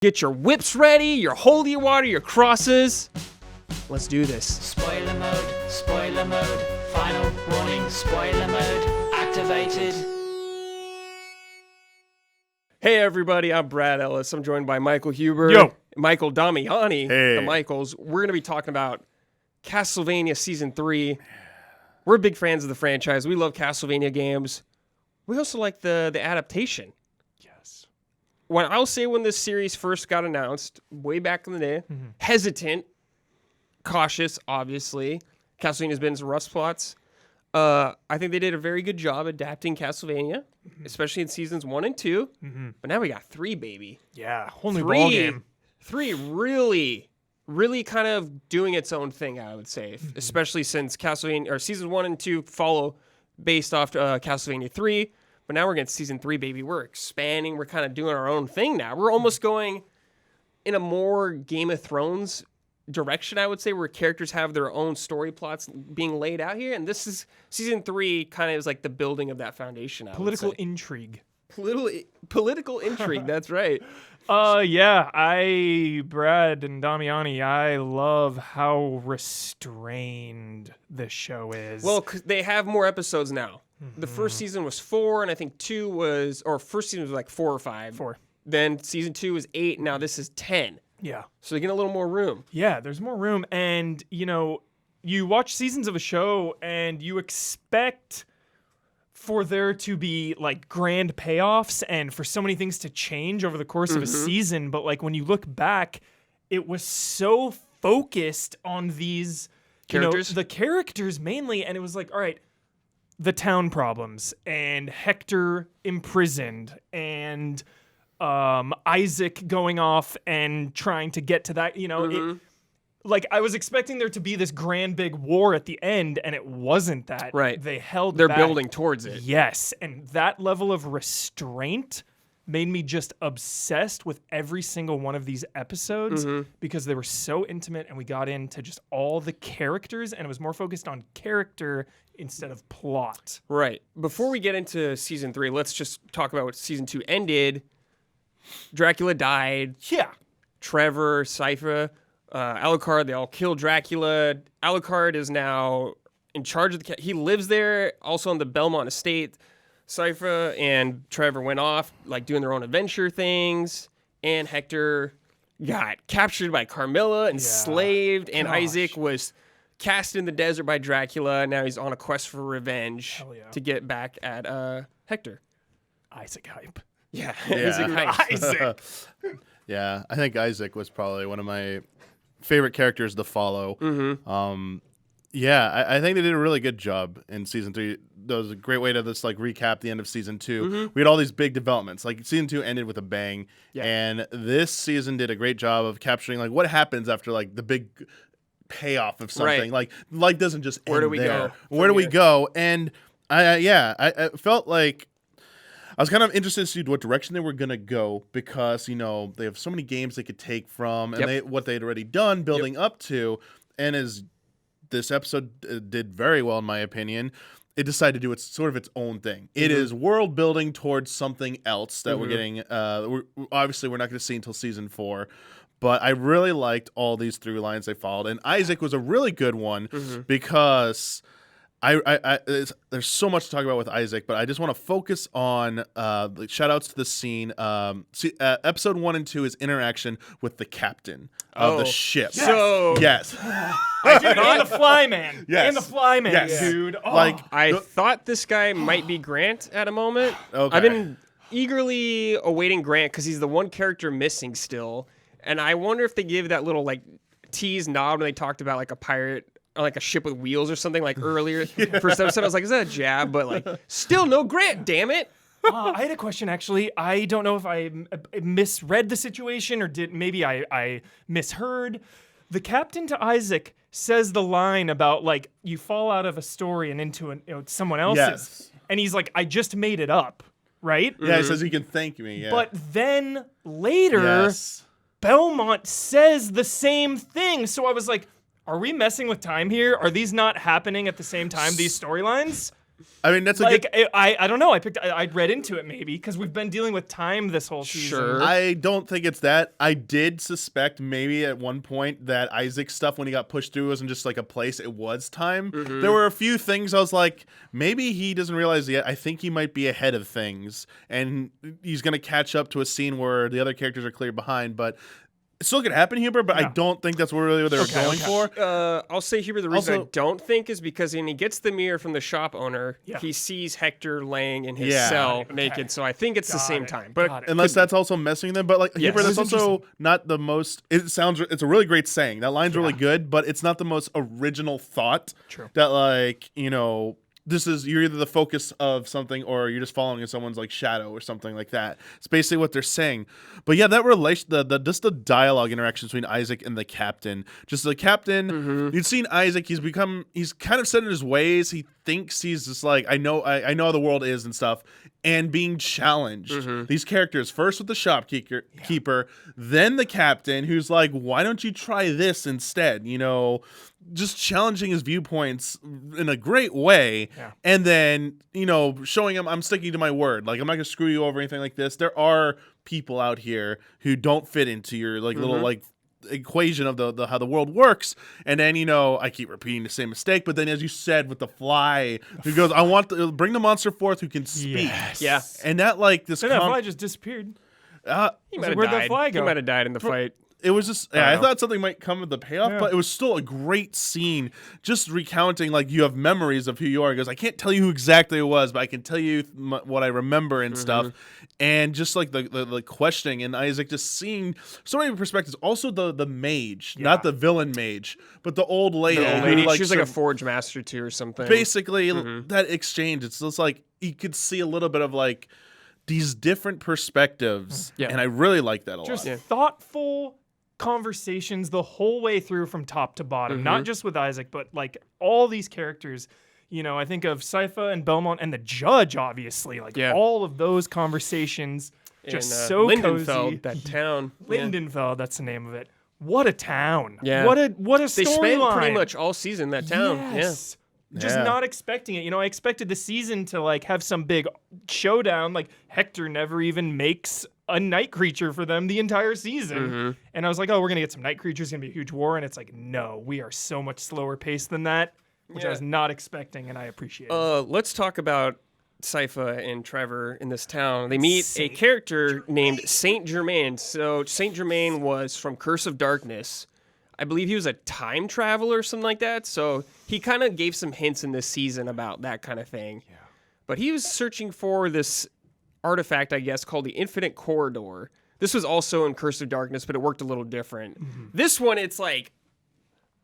Get your whips ready, your holy water, your crosses. Let's do this. Spoiler mode, final warning, spoiler mode activated. Hey everybody, I'm Brad Ellis. I'm joined by Michael Huber. Yo. Michael Damiani. Hey. The Michaels. We're going to be talking about Castlevania Season 3. We're big fans of the franchise. We love Castlevania games. We also like the adaptation. Yes. I'll say when this series first got announced, way back in the day, hesitant, cautious, obviously. Castlevania's been in some rough spots. I think they did a very good job adapting Castlevania, especially in seasons 1 and 2. But now we got 3, baby. Yeah, whole new ball game. 3 really kind of doing its own thing, I would say, especially since Castlevania, or seasons 1 and 2 follow based off Castlevania 3. But now we're getting season 3, baby. We're expanding. We're kind of doing our own thing now. We're almost going in a more Game of Thrones direction, I would say, where characters have their own story plots being laid out here. And this is season 3 kind of is like the building of that foundation. Political intrigue. Political intrigue. That's right. Yeah, Brad and Damiani, I love how restrained this show is. Well, they have more episodes now. The first season was 4, and I think first season was like 4 or 5. 4. Then season 2 is 8, and now this is 10. Yeah. So they get a little more room. Yeah, there's more room. And, you watch seasons of a show and you expect for there to be like grand payoffs and for so many things to change over the course of a season. But like when you look back, it was so focused on these Characters? the characters mainly. And it was like, all right, the town problems and Hector imprisoned and Isaac going off and trying to get to that, like I was expecting there to be this grand big war at the end, and it wasn't that. Right. They're back. Building towards it. Yes, and that level of restraint made me just obsessed with every single one of these episodes because they were so intimate, and we got into just all the characters, and it was more focused on character instead of plot. Right. Before we get into season 3, let's just talk about what season 2 ended. Dracula died. Yeah. Trevor, Cypher, Alucard, they all killed Dracula. Alucard is now in charge of he lives there, also on the Belmont estate. Cypher and Trevor went off, like, doing their own adventure things. And Hector got captured by Carmilla, enslaved. And Isaac was cast in the desert by Dracula. Now he's on a quest for revenge to get back at Hector. Isaac hype. Yeah. Isaac. Yeah, I think Isaac was probably one of my favorite characters to follow. I think they did a really good job in season 3. That was a great way to just like recap the end of season 2. We had all these big developments. Like season 2 ended with a bang, and this season did a great job of capturing like what happens after like the big payoff of something. Right. Like life doesn't just end Where do we there. go? Where do we go? And I felt like I was kind of interested to see what direction they were going to go because, they have so many games they could take from and what they had already done building up to. And as this episode did very well, in my opinion, it decided to do its own thing. It is world building towards something else that we're getting. Obviously, we're not going to see until season 4. But I really liked all these through lines they followed. And Isaac was a really good one because there's so much to talk about with Isaac, but I just want to focus on shout outs to the scene. Episode 1 and 2 is interaction with the captain of the ship. Yes. So Yes. Dude, and the Flyman. Yes. And the Flyman, Yes. dude. Oh. I thought this guy might be Grant at a moment. Okay. I've been eagerly awaiting Grant because he's the one character missing still. And I wonder if they give that little like tease nod when they talked about like a pirate or like a ship with wheels or something like earlier. First episode, I was like, is that a jab? But like, still no Grant, damn it. I had a question, actually. I don't know if I misread the situation or maybe I misheard. The captain to Isaac says the line about, like, you fall out of a story and into someone else's. Yes. And he's like, I just made it up, right? Yeah, he says he can thank me. Yeah. But then later, Belmont says the same thing. So I was like, are we messing with time here? Are these not happening at the same time, these storylines? I mean, that's a Like good. I don't know. I read into it maybe because we've been dealing with time this whole season. Sure. I don't think it's that. I did suspect maybe at one point that Isaac's stuff when he got pushed through wasn't just like a place; it was time. There were a few things I was like, maybe he doesn't realize yet. I think he might be ahead of things, and he's gonna catch up to a scene where the other characters are clear behind. But it still could happen, Huber. But I don't think that's really what they were going for. I'll say here, the reason Also- I don't think is because when he gets the mirror from the shop owner, he sees Hector laying in his cell naked. So I think it's the same time. But Unless that's also messing them, but like Huber, that's That's also not the most. It's a really great saying. That line's really good, but it's not the most original thought. True. That like you're either the focus of something or you're just following in someone's like shadow or something like that. It's basically what they're saying. But yeah, that relation, just the dialogue interaction between Isaac and the captain. Just the captain, you've seen Isaac. He's kind of set in his ways. He thinks he's just like I know how the world is and stuff, and being challenged. These characters first with the shopkeeper, then the captain, who's like, why don't you try this instead? Just challenging his viewpoints in a great way, and then showing him I'm sticking to my word. Like I'm not gonna screw you over or anything like this. There are people out here who don't fit into your little equation of the how the world works. And then I keep repeating the same mistake, but then as you said with the fly, who goes, I want to bring the monster forth who can speak. yeah, And that this Then that fly just disappeared. he might have Where'd that died. fly go? He might have died in the fight. it was just I thought something might come with the payoff, but it was still a great scene, just recounting like you have memories of who you are. He goes, I can't tell you who exactly it was, but I can tell you what I remember and stuff. And just like the questioning and Isaac just seeing so many perspectives. Also the mage, not the villain mage, but the old lady. Who, She was like a forge master too or something. Basically, that exchange. It's just like you could see a little bit of like these different perspectives, and I really like that a lot. Just thoughtful conversations the whole way through from top to bottom, not just with Isaac, but like all these characters. I think of Sypha and Belmont and the judge, obviously. Like all of those conversations, just so Lindenfeld, cozy. that town. Lindenfeld, that's the name of it. What a town! Yeah. What a They spent storyline. pretty much all season in that town. Yes. Just Yeah. not expecting it. I expected the season to like have some big showdown. Like Hector never even makes a night creature for them the entire season. And I was like, oh, we're gonna get some night creatures, gonna be a huge war. And it's like, no, we are so much slower paced than that, which I was not expecting, and I appreciate it. Let's talk about Sypha and Trevor in this town. They meet a character named Saint Germain. So Saint Germain was from Curse of Darkness. I believe he was a time traveler or something like that. So he kind of gave some hints in this season about that kind of thing. Yeah. But he was searching for this artifact, I guess, called the Infinite Corridor. This was also in Curse of Darkness, but it worked a little different. This one, it's like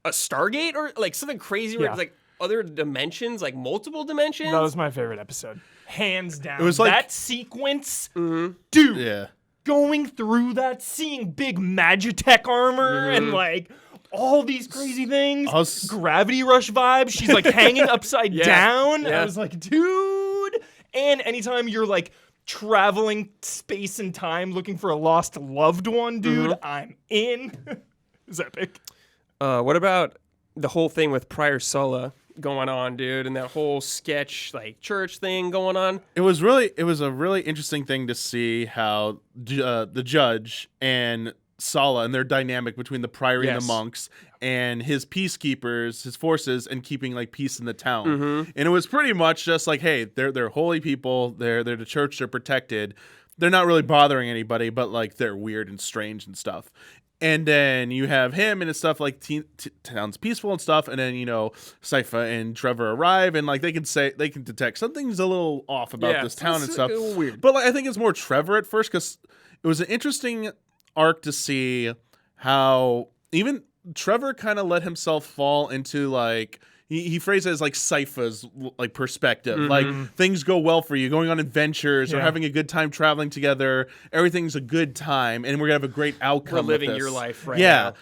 a Stargate or like something crazy where it's like other dimensions, like multiple dimensions. That was my favorite episode. Hands down. It was like that sequence, dude. Yeah. Going through that, seeing big Magitech armor and like all these crazy things. Gravity Rush vibes. She's like hanging upside down. I was like, dude. And anytime you're like traveling space and time looking for a lost loved one, dude, I'm in. It's epic. What about the whole thing with Prior Sulla going on, dude, and that whole sketch like church thing going on? It was a really interesting thing to see how the judge and Sala and their dynamic between the priory and the monks and his peacekeepers, his forces, and keeping like peace in the town. And it was pretty much just like, hey, they're holy people, they're the church, they're protected. They're not really bothering anybody, but like they're weird and strange and stuff. And then you have him and his stuff like town's peaceful and stuff, and then Sypha and Trevor arrive and like they can detect something's a little off about this town and stuff. A little weird. But like, I think it's more Trevor at first because it was an interesting arc to see how even Trevor kind of let himself fall into like he phrased it as like Sypha's like perspective. Like things go well for you, going on adventures or having a good time traveling together. Everything's a good time, and we're gonna have a great outcome. We're living with this. your life right now.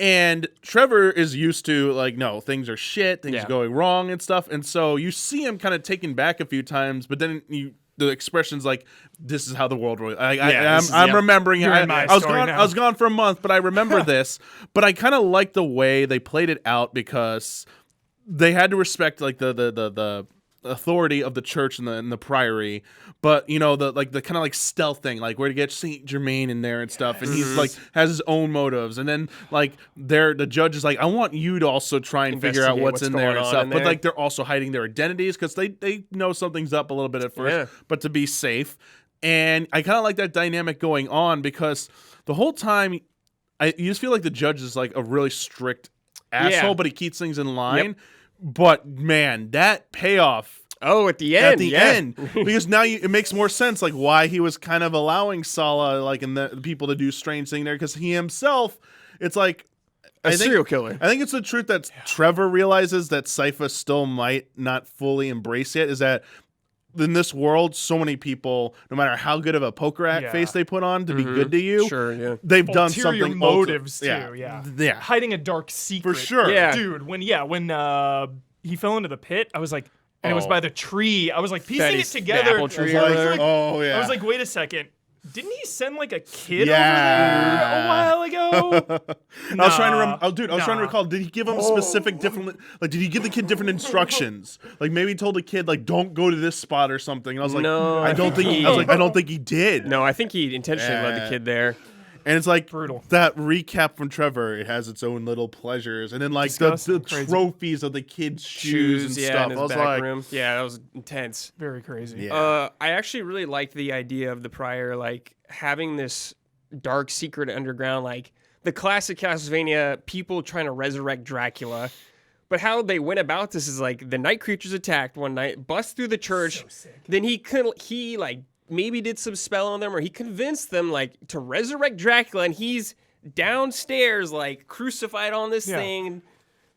And Trevor is used to like, no, things are shit, things going wrong and stuff. And so you see him kind of taken back a few times, but then the expressions like, this is how the world really. I'm remembering it. I was gone for a month, but I remember this. But I kind of like the way they played it out because they had to respect like the authority of the church and the priory, but you know the kind of like stealth thing, like where to get Saint Germain in there and stuff, and he's like has his own motives, and then like the judge is like, I want you to also try and figure out what's in there and stuff, but like they're also hiding their identities because they know something's up a little bit at first, but to be safe. And I kind of like that dynamic going on because the whole time you just feel like the judge is like a really strict asshole, but he keeps things in line. But man, that payoff. Oh, at the end. Because now it makes more sense, like why he was kind of allowing Sala, like, and the people to do strange thing there, because he himself, it's like a serial killer. I think it's the truth that Trevor realizes that Sypha still might not fully embrace yet, is that in this world, so many people, no matter how good of a poker face they put on to be good to you, they've done something. Motives too, yeah. Hiding a dark secret, for sure. Yeah, dude. When he fell into the pit, I was like, and it was by the tree. I was like piecing it together. Apple tree. I was like, wait a second. Didn't he send like a kid over there a while ago? I was trying to recall. Did he give him specific different? Like, did he give the kid different instructions? Like, maybe he told the kid like, "Don't go to this spot" or something. And I was like, no, I don't think he did. No, I think he intentionally led the kid there. And it's like brutal. That recap from Trevor. It has its own little pleasures, and then like the trophies of the kids' shoes and stuff. In his I was back like, room. Yeah, that was intense. Very crazy. Yeah. I actually really liked the idea of the prior, like having this dark secret underground, like the classic Castlevania, people trying to resurrect Dracula. But how they went about this is like the night creatures attacked one night, bust through the church. So then he like maybe did some spell on them, or he convinced them like to resurrect Dracula, and he's downstairs like crucified on this thing.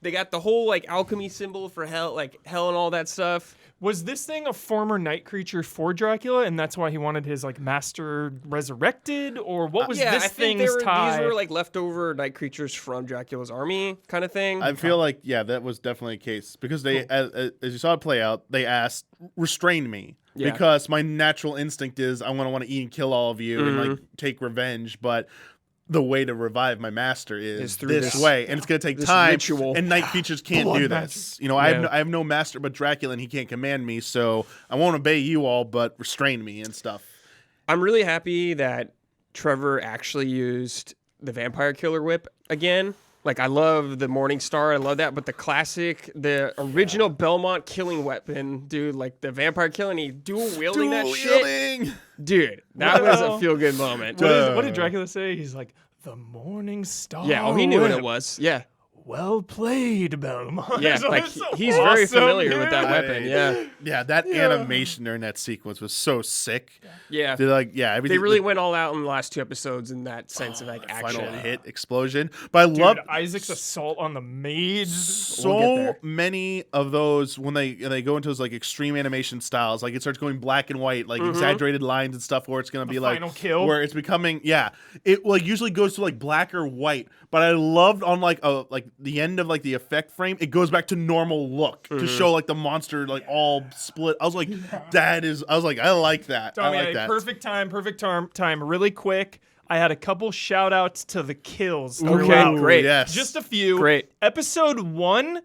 They got the whole like alchemy symbol for hell and all that stuff. Was this thing a former night creature for Dracula, and that's why he wanted his like master resurrected, or what was this thing's tie? These were like leftover night creatures from Dracula's army, kind of thing. I feel like that was definitely a case because they, as you saw it play out, they asked, "Restrain me." Yeah. Because my natural instinct is I want to eat and kill all of you and like take revenge, but the way to revive my master is through this way, and it's going to take time. Ritual. And night creatures can't do this. You know, I have no master but Dracula, and he can't command me, so I won't obey you all, but restrain me and stuff. I'm really happy that Trevor actually used the vampire killer whip again. Like, I love the Morning Star. I love that. But the original Belmont killing weapon, dude, like the vampire killing, he dual-wielding that shit. Dude, that was a feel-good moment. What did Dracula say? He's like, the Morning Star. Yeah, he knew what it was. Yeah. Well played, Belmont. Yeah, like he's very familiar with that weapon. Yeah, that animation during that sequence was so sick. Yeah, they really went all out in the last 2 episodes in that sense of like action, final hit explosion. But I love Isaac's assault on the maids. So many of those when they go into those like extreme animation styles, like it starts going black and white, like exaggerated lines and stuff, where it's gonna be like final kill, where it's becoming it like usually goes to like black or white. But I loved on like the end of like the effect frame, it goes back to normal look to show like the monster like all split. I was like, I like that. I like that. Perfect time. Really quick. I had a couple shout outs to the kills. Okay, great. Yes. Just a few. Great. Episode 1,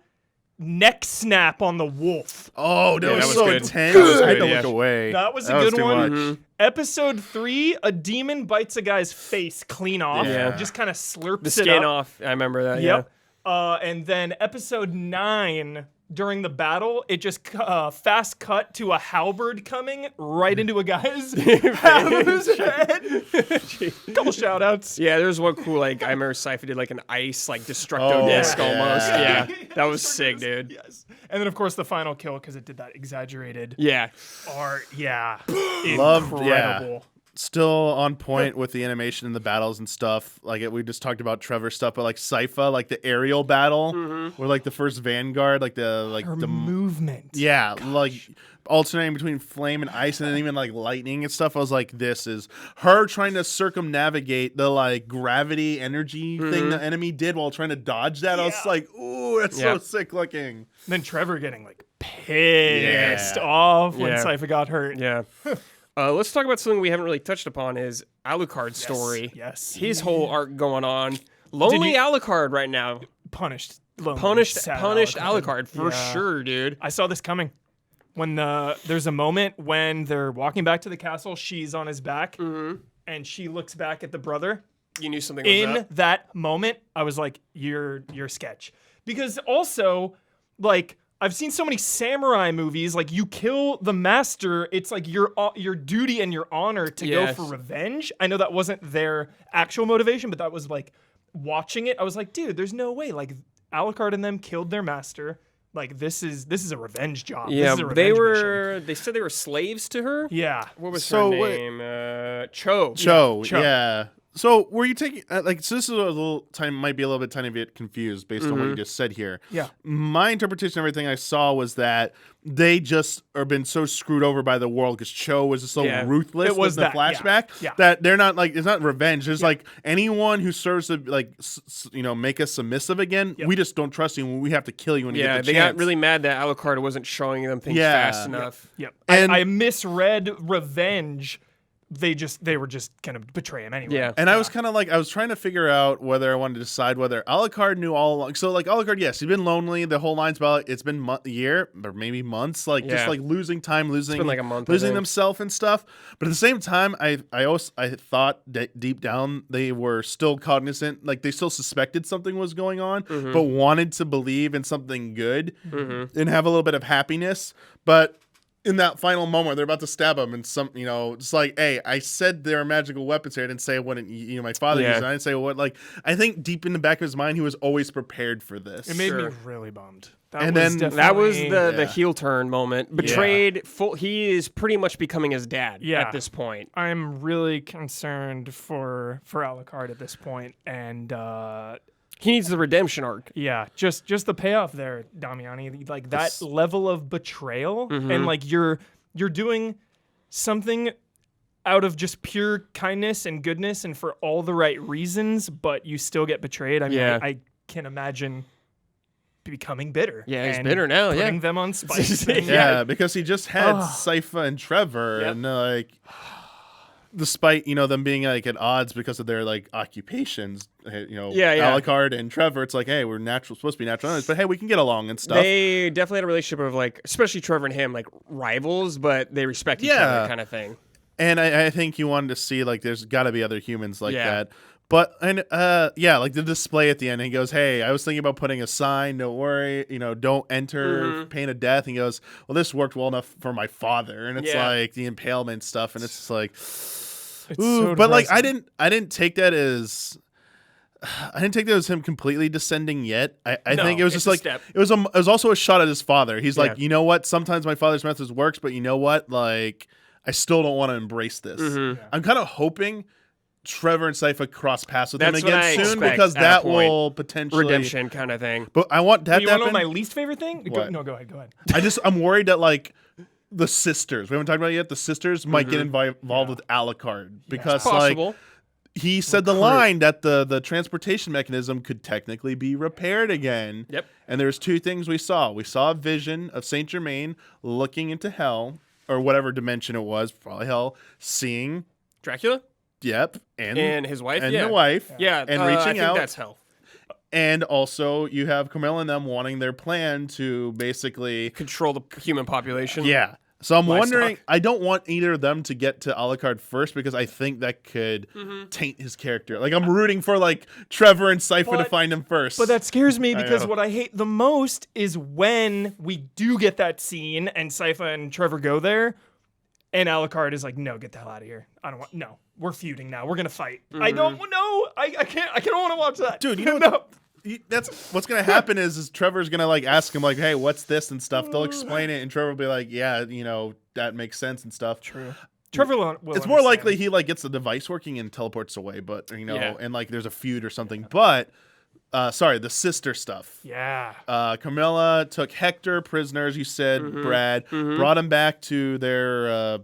neck snap on the wolf. Oh, that was so good. intense. I had to look away. That was a good one. Episode 3, a demon bites a guy's face clean off. Yeah. Just kind of slurps the skin it up. off. I remember that. Yep. And then episode 9, during the battle, it just fast cut to a halberd coming right into a guy's half of his head. Couple shout outs. Yeah, there's one cool, like, I remember Sypha did like an ice, like, destructo disc almost. Yeah, that was sick, dude. Yes. And then, of course, the final kill, because it did that exaggerated art. Yeah. Incredible. Still on point with the animation and the battles and stuff. Like we just talked about Trevor stuff, but like Sypha, like the aerial battle, where like the first Vanguard, like the movement. Yeah, like alternating between flame and ice, and then even like lightning and stuff. I was like, this is her trying to circumnavigate the like gravity energy thing the enemy did while trying to dodge that. I was like, ooh, that's so sick looking. And then Trevor getting like pissed off when Sypha got hurt. Yeah. Let's talk about something we haven't really touched upon is Alucard's story. Yes. His whole arc going on. Lonely Alucard right now. Punished Alucard for sure, dude. I saw this coming. when there's a moment when they're walking back to the castle, she's on his back, and she looks back at the brother. You knew something was In up. that moment, I was like, you're sketch. Because also, like, I've seen so many samurai movies, like, you kill the master, it's like your duty and your honor to go Yes. for revenge. I know that wasn't their actual motivation, but that was, like, watching it, I was like, dude, there's no way. Like, Alucard and them killed their master. Like, this is a revenge job. This Yeah, is a revenge mission. they said they were slaves to her. Yeah. What was So her what- name? Cho. Cho, Cho. yeah. So were you taking like? So this is a little time might be a little bit tiny bit confused based on what you just said here. Yeah. My interpretation of everything I saw was that they just are been so screwed over by the world because Cho was just so Yeah. ruthless It was with the that, yeah. flashback Yeah. that they're not like it's not revenge. There's like anyone who serves to like make us submissive again. Yep. We just don't trust you. And we have to kill you when you Yeah, get the they chance. got really mad that Alucard wasn't showing them things Yeah. fast enough. Yep. And- I misread revenge. They were just gonna betray him anyway. Yeah. And I was kind of like, I was trying to figure out whether I wanted to decide whether Alucard knew all along. So, like, Alucard, yes, he's been lonely. The whole line's about it's been a year or maybe months, like just Yeah. like losing time, losing been like a month, I losing think. themselves and stuff. But at the same time, I thought that deep down they were still cognizant, like they still suspected something was going on, Mm-hmm. but wanted to believe in something good and have a little bit of happiness. But in that final moment, they're about to stab him, and it's like, hey, I said there are magical weapons here. I didn't say what my father Yeah. used. I didn't say what. Like, I think deep in the back of his mind, he was always prepared for this. It made me Sure. really bummed. That And was then- That was definitely- the Yeah. heel turn moment. Betrayed. He is pretty much becoming his dad Yeah. at this point. I'm really concerned for Alucard at this point, and He needs the redemption arc. yeah, just the payoff there, Damiani, like that level of betrayal, and like you're doing something out of just pure kindness and goodness and for all the right reasons, but you still get betrayed. I mean, Yeah. I can imagine becoming bitter. Yeah, he's and bitter now, yeah. putting them on spikes. and- yeah, because he just had Ugh. Sypha and Trevor, Yep. and like, despite them being like at odds because of their like occupations, Yeah. Alucard and Trevor, it's like, hey, we're supposed to be natural enemies, but hey, we can get along and stuff. They definitely had a relationship of like, especially Trevor and him, like rivals, but they respect each Yeah. other, kind of thing. And I think you wanted to see like there's got to be other humans like Yeah. that. But like the display at the end, he goes, "Hey, I was thinking about putting a sign. Don't worry, don't enter pain of death." He goes, "Well, this worked well enough for my father," and it's Yeah. like the impalement stuff, and it's just like, It's ooh. so But like depressing. I didn't take that as. I didn't take that as him completely descending yet. I No, think it was it's just a like step. it was also a shot at his father. He's like, Yeah. you know what? Sometimes my father's methods works, but you know what? Like, I still don't want to embrace this. Mm-hmm. I'm kind of hoping Trevor and Sypha cross paths with him That's what again I soon expect because at a that point. will potentially Redemption kind of thing. But I want that You to want to know happen. my least favorite thing? What? Go ahead. I'm worried that like the sisters. We haven't talked about it yet. The sisters might get involved with Alucard because like Possible. he said the line that the transportation mechanism could technically be repaired again. Yep. And there's two things we saw. We saw a vision of Saint Germain looking into hell or whatever dimension it was, probably hell, seeing. Dracula Yep, and his wife. and yeah. the wife. Yeah. and I reaching think out. that's hell. And also, you have Carmilla and them wanting their plan to basically, Control the human population. yeah. So I'm Livestock. wondering. I don't want either of them to get to Alucard first because I think that could taint his character. Like I'm rooting for like Trevor and Sypha to But- find him first. But that scares me I because know. what I hate the most is when we do get that scene and Sypha and Trevor go there, and Alucard is like, "No, get the hell out of here! I don't want. No, we're feuding now. We're gonna fight. I don't. No, I can't. I don't want to watch that, dude, you know no. what? That's what's gonna happen is Trevor's gonna like ask him like, "Hey, what's this?" and stuff. They'll explain it, and Trevor will be like, "Yeah, that makes sense and stuff." True. Trevor will It's more understand. likely he like gets the device working and teleports away, but Yeah. and like there's a feud or something. But the sister stuff. Yeah. Carmilla took Hector prisoner, as you said, Brad, brought him back to their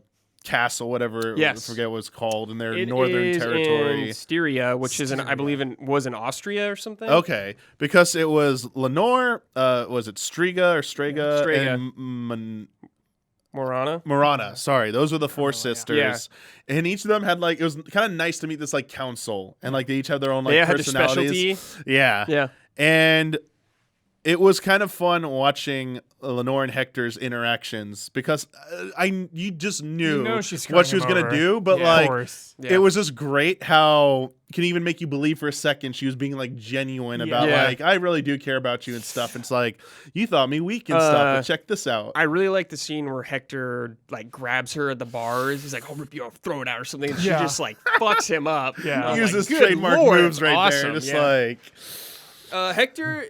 castle, whatever. Yes. I forget what it's called in their It northern is territory. in Styria, which is I believe was in Austria or something. Okay, because it was Lenore, was it Striga or Strega, Strega. and Morana. Marana. Sorry, those were the four sisters, Yeah. and each of them had like it was kind of nice to meet this like council, and like they each have their own like They had their personalities. specialty. Yeah, Yeah. and it was kind of fun watching Lenore and Hector's interactions because you just knew she's what she was screwing gonna him do, over. but Yeah. like Of course. it was just great how can even make you believe for a second she was being like genuine about Yeah. like I really do care about you and stuff. And it's like you thought me weak and stuff, but check this out. I really like the scene where Hector like grabs her at the bars. He's like, "I'll rip you off, throw it out," or something. And she Yeah. just like fucks him up. Yeah. And I'm Uses like, "Good trademark Lord, moves right awesome." there, just Yeah. like Hector,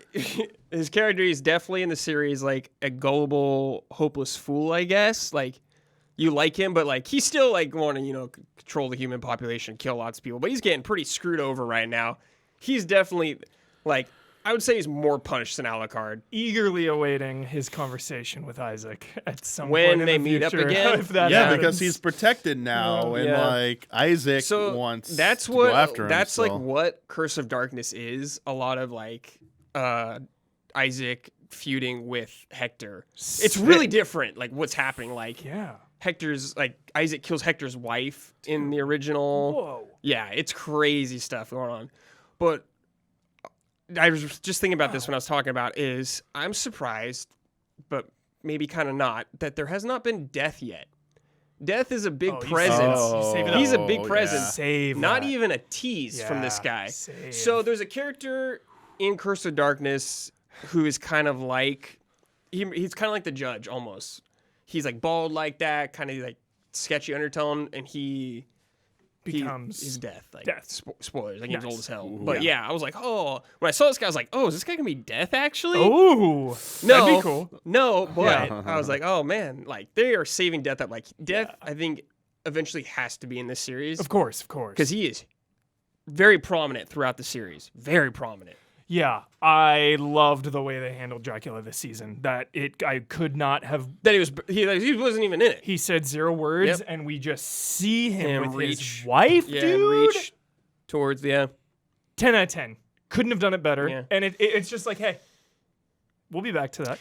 his character is definitely in the series like a gullible, hopeless fool. I guess like you like him, but like he's still like wanting control the human population, kill lots of people. But he's getting pretty screwed over right now. He's definitely like I would say he's more punished than Alucard. Eagerly awaiting his conversation with Isaac at some When point in they the meet up future, again? if that yeah, happens. because he's protected now, and Yeah. like Isaac So wants that's to what go after him. that's like so. what Curse of Darkness is. A lot of like Isaac feuding with Hector. It's really different. Like what's happening. Like Yeah. Hector's like Isaac kills Hector's wife in the original. Whoa. Yeah, it's crazy stuff going on. But I was just thinking about this when I was talking about is I'm surprised, but maybe kind of not, that there has not been death yet. Death is a big Oh, he's presence. saving it He's a up. big yeah. presence. Save Not that. even a tease from this Yeah, guy. save. So there's a character in Curse of Darkness who is kind of like he's kind of like the judge almost. He's like bald like that, kind of like sketchy undertone, and he becomes he's death. Like death. Spoilers. Like he's Nice. old as hell. But yeah, I was like, oh, when I saw this guy, I was like, oh, is this guy gonna be death actually? Oh, no, that'd be cool. No, but Yeah. I was like, oh man, like they are saving death up. Like death, I think eventually has to be in this series Of course. because he is very prominent throughout the series. Very prominent. Yeah, I loved the way they handled Dracula this season. I could not have. That he wasn't even in it. He said 0 words, Yep. and we just see him with reach. his wife, Yeah, dude. reach towards 10 out of 10. Couldn't have done it better. Yeah. And it's just like, hey, we'll be back to that.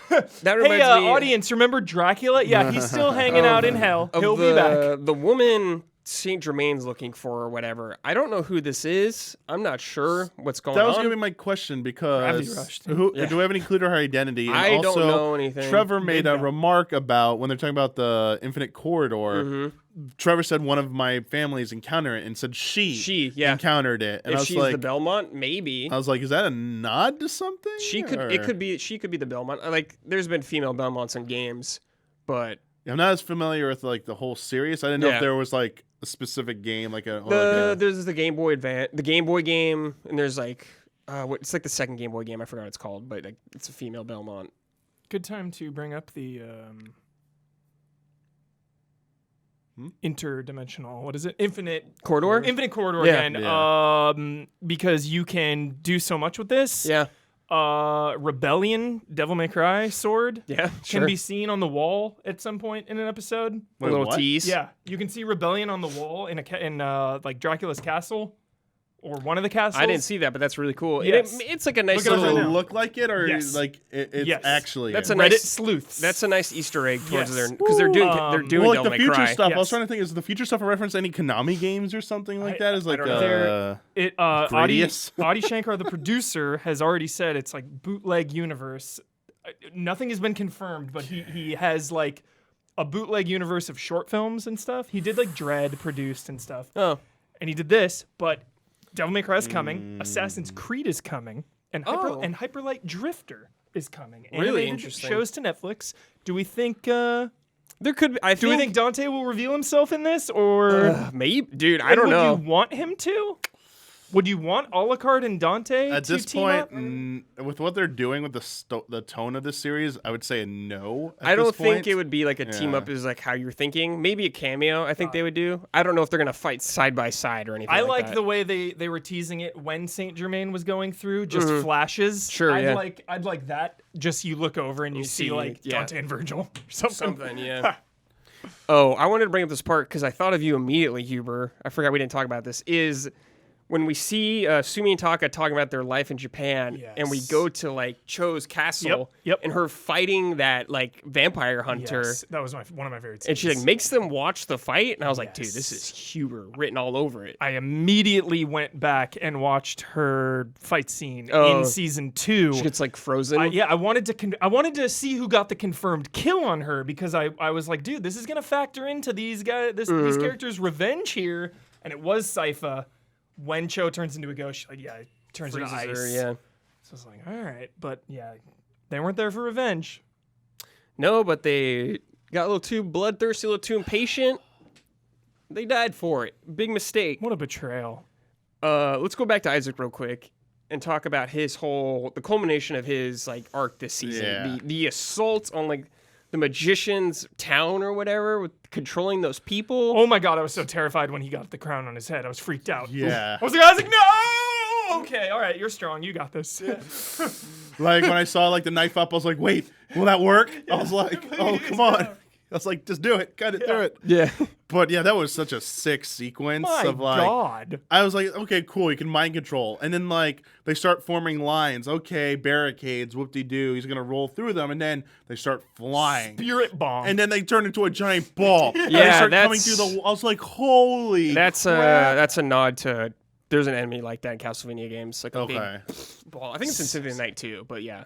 That Hey, reminds me audience, remember Dracula? Yeah, he's still hanging out in hell. of He'll be back. the woman Saint Germain's looking for or whatever. I don't know who this is. I'm not sure what's going That was on. gonna be my question Gravity because Rush, do we have any clue to her identity? And I don't also, know anything. Trevor made a remark about when they're talking about the Infinite Corridor. Mm-hmm. Trevor said one of my families encountered it and said she encountered it, and I If was she's like, the Belmont, maybe. I was like, is that a nod to something? She could. or- It could be. She could be the Belmont. Like, there's been female Belmonts in games, but I'm not as familiar with like the whole series. I didn't know Yeah. if there was like a specific game, like a. there's the Game Boy Advance, the Game Boy game, and there's like, it's like the second Game Boy game. I forgot what it's called, but like, it's a female Belmont. Good time to bring up the interdimensional. What is it? Infinite Corridor. Infinite Corridor Yeah. again. Because you can do so much with this. Yeah. Rebellion, Devil May Cry sword Yeah. can be seen on the wall at some point in an episode. a Wait, little what? tease. Yeah, you can see Rebellion on the wall in like Dracula's castle or one of the castles. I didn't see that, but that's really cool. Yes. And it's like a nice Look it up Does right little. it now. look like it, or Yes. like it's Yes. actually? That's it? a Reddit nice. sleuths. That's a nice Easter egg towards Yes. their because they're doing Well, Well, like Devil the May future Cry. stuff. I was Yes. trying to think, is the future stuff a reference to any Konami games or something like that? Is like don't know. Adi Gradius? Shankar, the producer, has already said it's like bootleg universe. Nothing has been confirmed, but he has like a bootleg universe of short films and stuff. He did like Dread produced and stuff, Oh. and he did this. But Devil May Cry is coming, Assassin's Creed is coming, and Oh. Hyperlight Drifter is coming. Really Animated interesting. shows to Netflix. Do we think? There could be. Do we think Dante will reveal himself in this, or maybe, dude? I and don't know. Would you want him to? Would you want Alucard and Dante At to this team point, up? with what they're doing with the tone of this series, I would say a no. I don't think it would be like a team Yeah. up is like how you're thinking. Maybe a cameo. I think they would do. I don't know if they're gonna fight side by side or anything. I like like that. the way they were teasing it when Saint Germain was going through, just flashes. Sure, I'd yeah. like that. Just you look over and you see see, like yeah. Dante and Virgil or something. something. Yeah. Oh, I wanted to bring up this part because I thought of you immediately, Huber. I forgot we didn't talk about this. Is when we see Sumi and Taka talking about their life in Japan, and we go to like Cho's castle, and her fighting that like vampire hunter. Yes, that was one of my favorite scenes. And she like makes them watch the fight, and I was like, dude, this is Huber written all over it. I immediately went back and watched her fight scene in season 2. She gets like frozen. I wanted to see who got the confirmed kill on her, because I was like, dude, this is gonna factor into these guys, these characters' revenge here, and it was Sypha. When Cho turns into a ghost, she turns into ice. Her, yeah. So I was like, all right, but yeah, they weren't there for revenge. No, but they got a little too bloodthirsty, a little too impatient. They died for it. Big mistake. What a betrayal. Let's go back to Isaac real quick and talk about the culmination of his like arc this season. Yeah. The assault on like the magician's town or whatever, with controlling those people. Oh my god, I was so terrified when he got the crown on his head. I was freaked out. Yeah. I was like, no! Okay, all right, you're strong. You got this. Like when I saw like the knife up, I was like, wait, will that work? I was like, oh, come on. I was like, just do it. Cut it through it. Yeah. But yeah, that was such a sick sequence My of like, god. I was like, okay, cool, you can mind control. And then like they start forming lines. Okay, barricades, whoop-de-doo, he's gonna roll through them, and then they start flying. Spirit bomb. And then they turn into a giant ball. And they Yeah, start coming that's- through the I was like, holy That's crap. a nod to there's an enemy like that in Castlevania games. Like a Okay. big ball. I think it's in Symphony of the Night too, but yeah.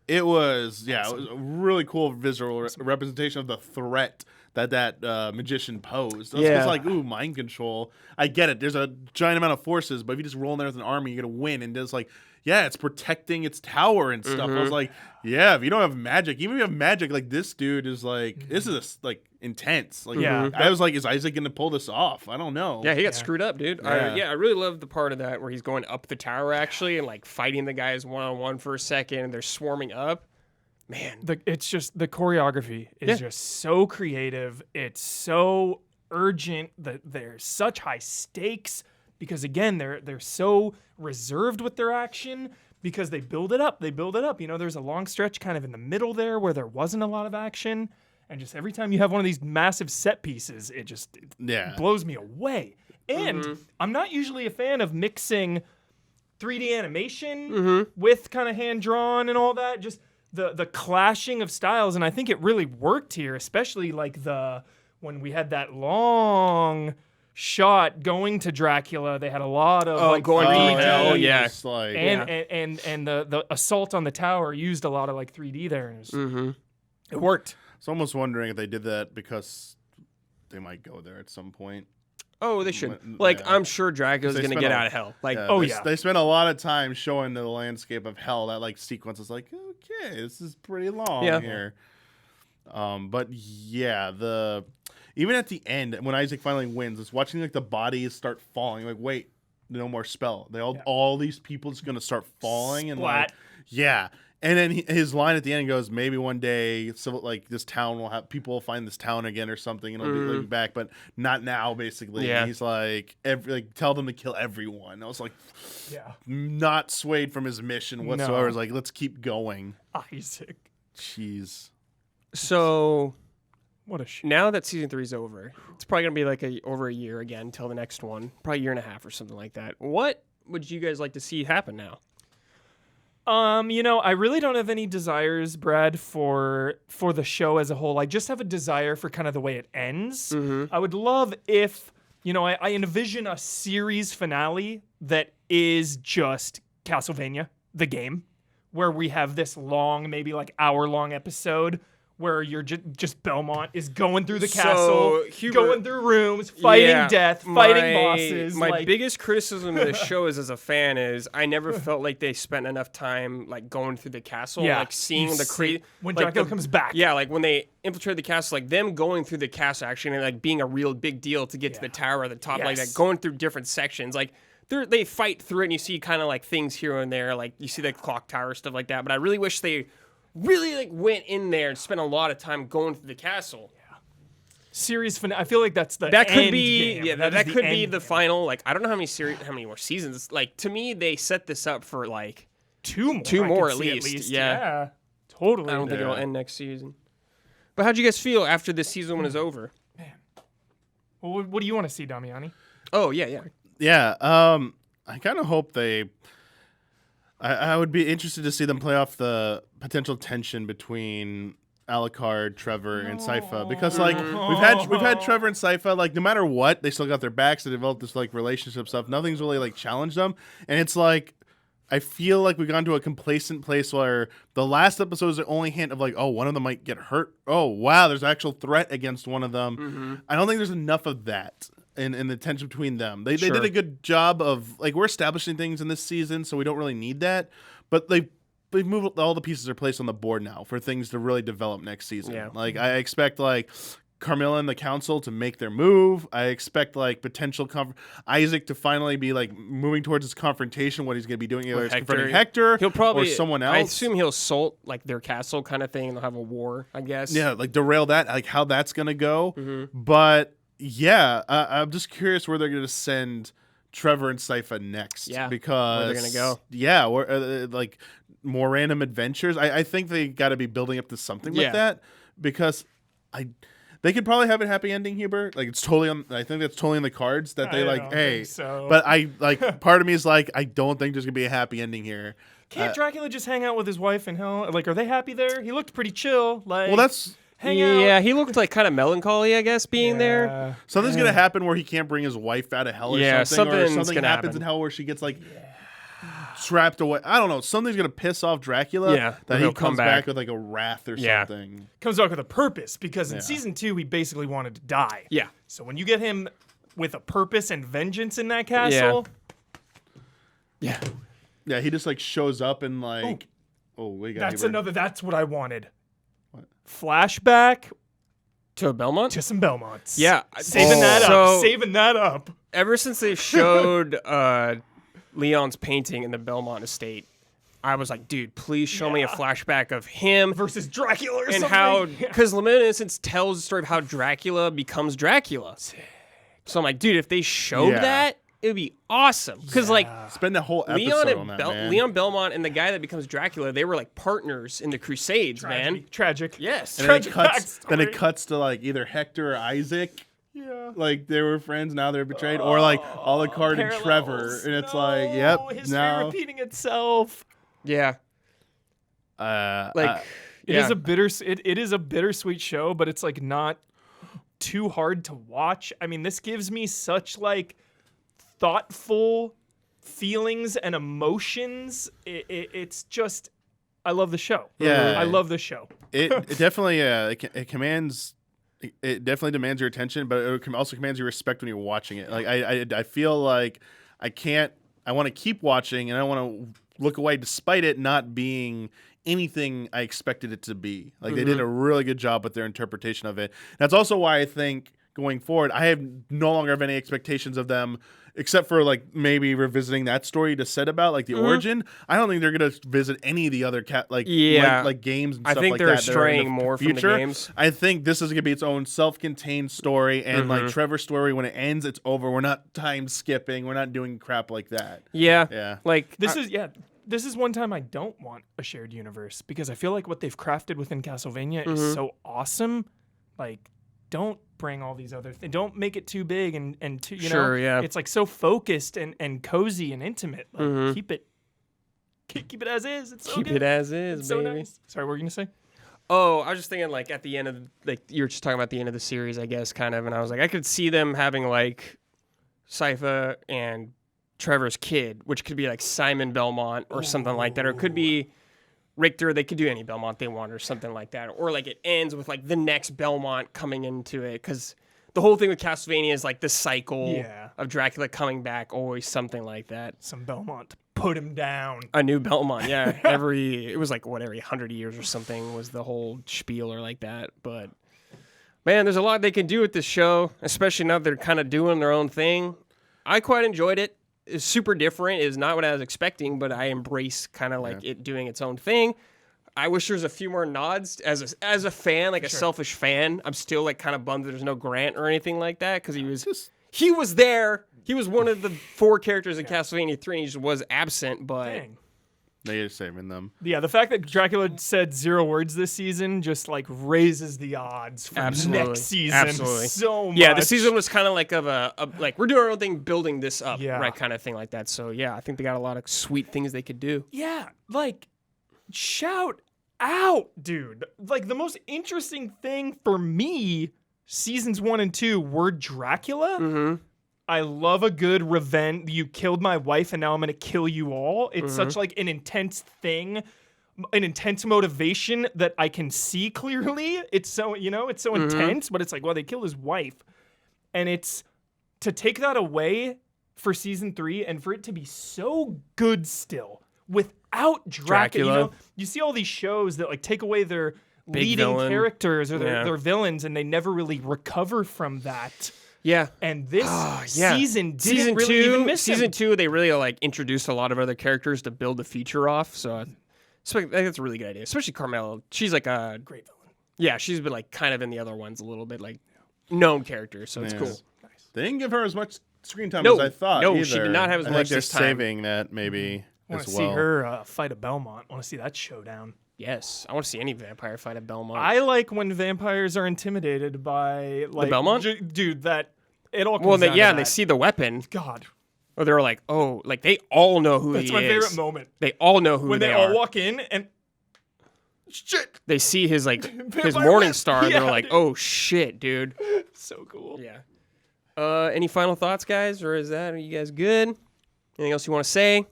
It was it was a really cool visual representation of the threat that magician posed. I was just like, ooh, mind control. I get it. There's a giant amount of forces, but if you just roll in there with an army, you're gonna win. And it's like, yeah, it's protecting its tower and stuff. I was like, yeah, if you don't have magic, even if you have magic, like this dude is like, this is like intense. Like, I was like, is Isaac gonna pull this off? I don't know. Yeah, he got screwed up, dude. Yeah. I really love the part of that where he's going up the tower actually and like fighting the guys one-on-one for a second and they're swarming up. Man. It's just the choreography is just so creative. It's so urgent. That there's such high stakes because again they're so reserved with their action because they build it up. You know, there's a long stretch kind of in the middle there where there wasn't a lot of action, and just every time you have one of these massive set pieces, it blows me away. And I'm not usually a fan of mixing 3D animation with kind of hand drawn and all that. Just the clashing of styles, and I think it really worked here, especially like when we had that long shot going to Dracula. They had a lot of going to 3D. hell, yeah. Just like, And the assault on the tower used a lot of like 3D there, and it worked. I was almost wondering if they did that because they might go there at some point. Oh, they should. Yeah. Like, I'm sure Dracula's They going to spent get a- out of hell. Like, They spent a lot of time showing the landscape of hell. That like sequence is like, okay, this is pretty long here. But yeah, even at the end when Isaac finally wins, it's watching like the bodies start falling. Like, wait, no more spell. All these people just gonna start falling and like, yeah. And then his line at the end goes, maybe one day, this town will have people will find this town again or something, and it'll be back, but not now. Basically, Yeah. And he's like, tell them to kill everyone. I was like, not swayed from his mission whatsoever. No. I was like, let's keep going. Isaac, Jeez. so what a shit. now that season 3 is over, it's probably going to be like over a year again until the next one. Probably a year and a half or something like that. What would you guys like to see happen now? You know, I really don't have any desires, Brad, for the show as a whole. I just have a desire for kind of the way it ends. I would love if, you know, I envision a series finale that is just Castlevania, the game, where we have this long, maybe like hour-long episode where you're just Belmont is going through the castle, Hubert, going through rooms, fighting death, fighting bosses. My biggest criticism of the show is, as a fan, is I never felt like they spent enough time like going through the castle, like seeing the crazy when like, Dracula comes back. Yeah, like when they infiltrate the castle, like them going through the castle actually and like being a real big deal to get to the tower at the top, like that, going through different sections, like. They fight through it, and you see kind of like things here and there, like you see the clock tower stuff like that. But I really wish they really like went in there and spent a lot of time going through the castle. Series finale. I feel like that's the That could end be game. yeah. That is could be end the game. final. Like I don't know how many more seasons. Like to me, they set this up for like Two more. Two I more could at see least, Yeah. yeah. Totally. I don't think it'll end next season. But how'd you guys feel after this season when it's over? Well, what do you want to see, Damiani? Oh yeah. Yeah. I kind of hope they. I would be interested to see them play off the potential tension between Alucard, Trevor, and Sypha, because like we've had Trevor and Sypha, like no matter what, they still got their backs. They developed this like relationship stuff. Nothing's really like challenged them, and it's like I feel like we've gone to a complacent place where the last episode is the only hint of like, oh, one of them might get hurt. Oh wow, there's actual threat against one of them. I don't think there's enough of that. In the tension between them. They did a good job of, like, we're establishing things in this season, so we don't really need that. But they've moved, all the pieces are placed on the board now for things to really develop next season. Yeah. Like, I expect, like, Carmilla and the council to make their move. I expect, like, potential Isaac to finally be, like, moving towards his confrontation, what he's going to be doing, either it's confronting Hector he'll probably, or someone else. I assume he'll assault, like, their castle kind of thing, and they'll have a war, I guess. Yeah, like, derail that, like, how that's going to go. But... yeah, I'm just curious where they're going to send Trevor and Sypha next. Yeah, because where they're going to go. Yeah, like more random adventures. I think they got to be building up to something like that, because they could probably have a happy ending, Hubert. Like it's totally on. I think that's totally in the cards that they like. Hey, so. But I like part of me is like I don't think there's gonna be a happy ending here. Can't Dracula just hang out with his wife in hell? Like, are they happy there? He looked pretty chill. Like, well, that's. Hang out. Yeah, he looked like kind of melancholy, I guess, being there. Something's gonna happen where he can't bring his wife out of hell, or something, or something gonna happens happen. in hell where she gets like trapped away. I don't know. Something's gonna piss off Dracula. Yeah, that he'll he come comes back with like a wrath or something. Comes back with a purpose, because in season 2 he basically wanted to die. Yeah. So when you get him with a purpose and vengeance in that castle, Yeah. Yeah, he just like shows up and like, that's what I wanted. What? Flashback To a Belmont? to some Belmonts. Yeah. Saving that up. Ever since they showed Leon's painting in the Belmont estate, I was like, dude, please show me a flashback of him Versus Dracula or and something. how, because Lament of Innocence tells the story of how Dracula becomes Dracula. So I'm like, dude, if they showed that, it would be awesome. Because like, spend the whole episode on that, man. Leon Belmont and the guy that becomes Dracula, they were like partners in the Crusades, man. Tragic. Yes. And then it cuts to like either Hector or Isaac. Yeah. Like they were friends, now they're betrayed, or like Alucard and Trevor, and it's like, yep, history repeating itself. Yeah. It is a bittersweet show, but it's like not too hard to watch. I mean, this gives me such like thoughtful feelings and emotions. It's just, I love the show. Yeah, I love the show. It definitely it commands. It definitely demands your attention, but it also commands your respect when you're watching it. Like I feel like I want to keep watching, and I want to look away despite it not being anything I expected it to be. Like they did a really good job with their interpretation of it. That's also why I think going forward, I no longer have any expectations of them, except for like maybe revisiting that story to set about like the origin. I don't think they're gonna visit any of the other like games and stuff like that. I think they're straying more from the games. I think this is gonna be its own self-contained story, and like Trevor's story, when it ends, it's over. We're not time skipping. We're not doing crap like that. Yeah. Like This is one time I don't want a shared universe, because I feel like what they've crafted within Castlevania is so awesome. Like, don't bring all these other things. Don't make it too big and too, you know. It's like so focused and cozy and intimate. Like, keep it as is. It's so keep good. it as is, It's baby. so nice. Sorry, what were you gonna say? Oh, I was just thinking like at the end of you were just talking about the end of the series, I guess, kind of, and I was like, I could see them having like Sypha and Trevor's kid, which could be like Simon Belmont or something like that, or it could be Richter. They could do any Belmont they want or something like that, or like it ends with like the next Belmont coming into it, because the whole thing with Castlevania is like the cycle of Dracula coming back, always something like that. Some Belmont to put him down. A new Belmont, yeah. It was like every 100 years or something was the whole spiel or like that. But man, there's a lot they can do with this show, especially now they're kind of doing their own thing. I quite enjoyed it. It's super different. It's not what I was expecting, but I embrace kind of like it doing its own thing. I wish there was a few more nods as a fan, like a selfish fan. I'm still like kind of bummed that there's no Grant or anything like that, because he was there. He was one of the 4 characters in Castlevania 3, and he just was absent. But They're saving them. Yeah, the fact that Dracula said 0 words this season just like raises the odds for Absolutely. next season Absolutely. so much. Yeah, the season was kind of like like we're doing our own thing, building this up, Yeah. right, kind of thing like that. So yeah, I think they got a lot of sweet things they could do. Yeah, like shout out, dude. Like the most interesting thing for me, seasons 1 and 2 were Dracula. Mm-hmm. I love a good revenge. You killed my wife and now I'm going to kill you all. It's such like an intense thing, an intense motivation that I can see clearly. It's so, it's so intense, but it's like, well, they killed his wife. And it's to take that away for season 3 and for it to be so good still without Dracula. You see all these shows that like take away their Big leading villain. characters or their villains and they never really recover from that. Yeah. And this Yeah. season didn't Season really 2, even miss season him. 2, they really like introduced a lot of other characters to build the feature off. So I think that's a really good idea, especially Carmela. She's like a Great villain. yeah, she's been like kind of in the other ones a little bit, like known character. So it's Yeah. cool. They didn't give her as much screen time No. as I thought. No, either. she did not have as I much think they're this time. saving that maybe I want as to well. see her fight a Belmont. I want to see that showdown. Yes, I want to see any vampire fight at Belmont. I like when vampires are intimidated by like Belmont? Dude, that it all comes well, down to and that. they see the weapon, God, or they're like, oh, like they all know who that's he my is. favorite moment They all know who when they they are. all walk in and shit, They see his like his Vampire morning whip. star. Yeah, They're like, dude. oh shit, dude. so cool. Yeah. Any final thoughts, guys, or are you guys good? Anything else you want to say?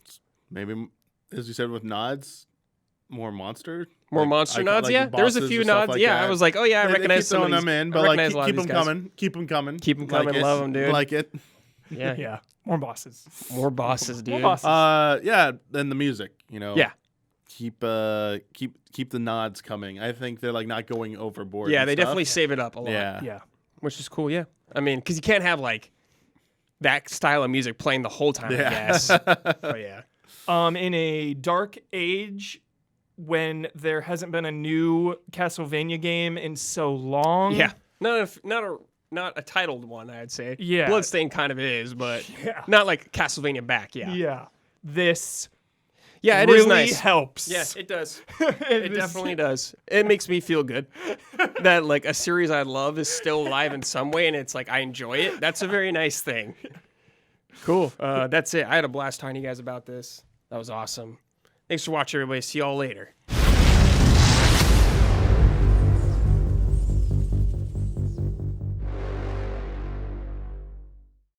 Maybe, as you said, with nods, more monster. More Like, monster icon- nods, like yeah. There was a bosses few or stuff nods. like Yeah, that. I was like, oh yeah, I They recognize keep some of throwing these. them in, I but like recognize a lot keep of them these guys. coming. Keep them coming. Keep 'em coming, it. love 'em, dude. Like it. Yeah, Yeah, more bosses. more bosses, dude. More bosses. Yeah. Then the music. Yeah. Keep keep the nods coming. I think they're like not going overboard. Yeah, and they stuff. definitely save it up a lot. Yeah. Yeah. Which is cool. Yeah, I mean, because you can't have like that style of music playing the whole time. I guess. But yeah. In a dark age when there hasn't been a new Castlevania game in so long. Yeah. Not a titled one, I'd say. Yeah. Bloodstained kind of is, but Yeah. not like Castlevania back. Yeah. Yeah. This Yeah, it really is nice. helps. Yes, it does. It definitely does. It makes me feel good that like a series I love is still alive in some way, and it's like I enjoy it. That's a very nice thing. Cool. That's it. I had a blast talking to you guys about this. That was awesome. Thanks for watching, everybody. See y'all later.